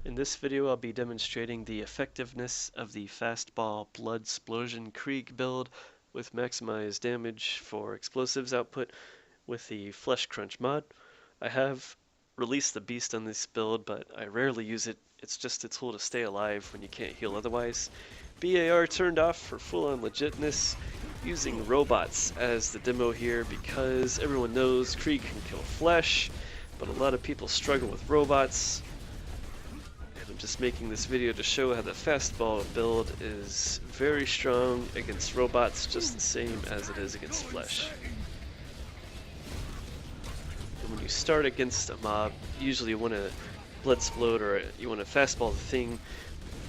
In this video, I'll be demonstrating the effectiveness of the Fastball Krieg build with maximized damage for explosives output with the Flesh Crunch mod. I have released the beast on this build, but I rarely use it. It's just a tool to stay alive when you can't heal otherwise. BAR turned off for full-on legitness, using robots as the demo here because everyone knows Krieg can kill flesh, but a lot of people struggle with robots. I'm just making this video to show how the Fastball build is very strong against robots, just the same as it is against flesh. And when you start against a mob, usually you want to Bloodsplode or you want to Fastball the thing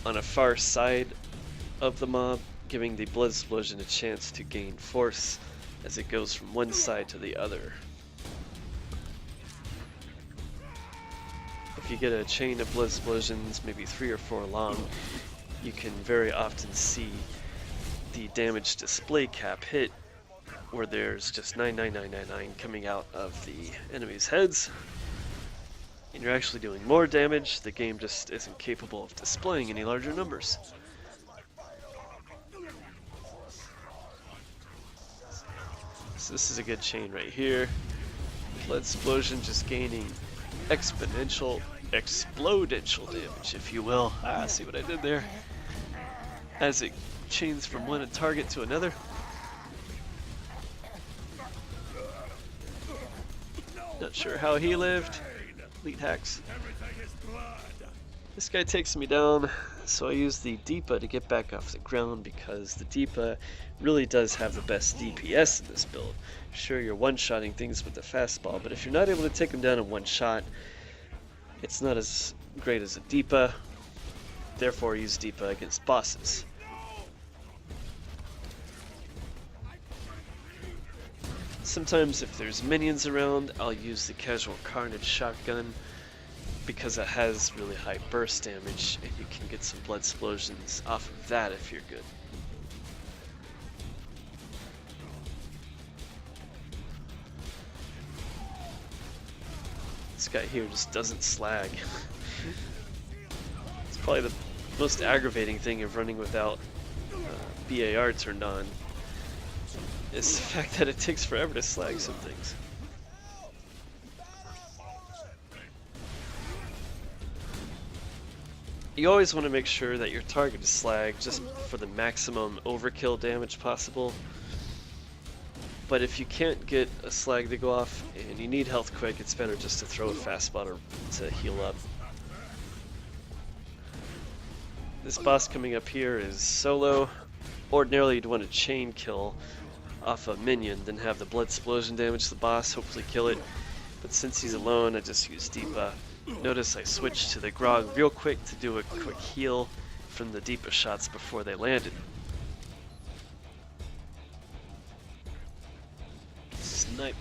on a far side of the mob, giving the Bloodsplosion a chance to gain force as it goes from one side to the other. If you get a chain of Bloodsplosions, maybe 3 or 4 long, you can very often see the damage display cap hit where there's just 99999 coming out of the enemy's heads. And you're actually doing more damage. The game just isn't capable of displaying any larger numbers. So this is a good chain right here. Bloodsplosion just gaining exponential, explodential damage, if you will. See what I did there? As it chains from one target to another. Not sure how he lived. Elite hacks. This guy takes me down, so I use the Deepa to get back off the ground because the Deepa really does have the best DPS in this build. Sure, you're one-shotting things with the Fastball, but if you're not able to take them down in one shot, it's not as great as a Deepa. Therefore, I use Deepa against bosses. Sometimes if there's minions around, I'll use the Casual Carnage shotgun because it has really high burst damage and you can get some Bloodsplosions off of that if you're good. This guy here just doesn't slag. It's probably the most aggravating thing of running without BAR turned on, is the fact that it takes forever to slag some things. You always want to make sure that your target is slagged just for the maximum overkill damage possible. But if you can't get a slag to go off and you need health quick, it's better just to throw a Fastball to heal up. This boss coming up here is solo. Ordinarily you'd want to chain kill off a minion, then have the Bloodsplosion damage the boss, hopefully kill it. But since he's alone, I just use Deepa. Notice I switched to the Grog real quick to do a quick heal from the Deepa shots before they landed. Snipe.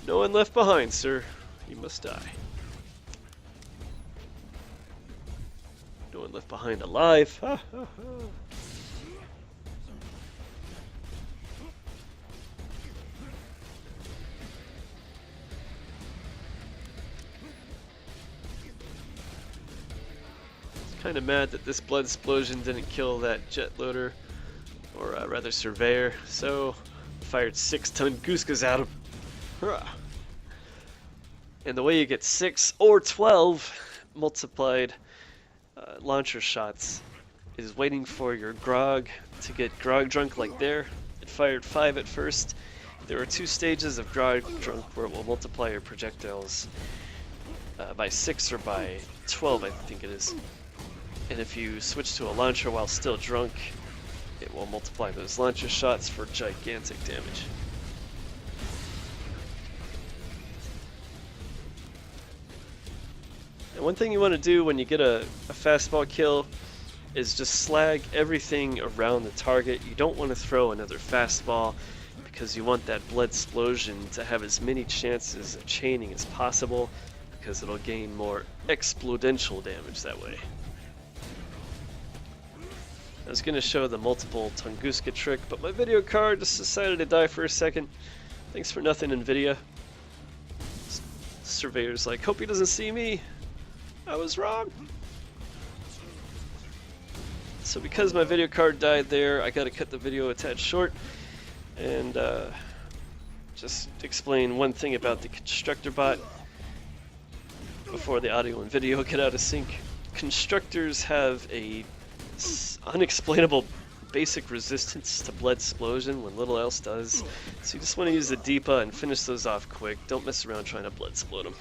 No one left behind, sir. You must die. No one left behind alive. Ha ha ha. Kind of mad that this Bloodsplosion didn't kill that jet loader, or rather surveyor, so fired 6 Tunguskis at him. Hurrah. And the way you get 6 or 12 multiplied launcher shots is waiting for your Grog to get Grog drunk like there. It fired 5 at first. There are 2 stages of Grog drunk where it will multiply your projectiles by 6 or by 12, I think it is. And if you switch to a launcher while still drunk, it will multiply those launcher shots for gigantic damage. And one thing you want to do when you get a Fastball kill is just slag everything around the target. You don't want to throw another Fastball because you want that Bloodsplosion to have as many chances of chaining as possible because it'll gain more explodential damage that way. I was going to show the multiple Tunguska trick, but my video card just decided to die for a second. Thanks for nothing, NVIDIA. Surveyor's like, hope he doesn't see me. I was wrong. So because my video card died there, I gotta cut the video attached short and just explain one thing about the constructor bot before the audio and video get out of sync. Constructors have a unexplainable basic resistance to blood explosion when little else does, so you just want to use the Deepa and finish those off quick. Don't mess around trying to blood explode them.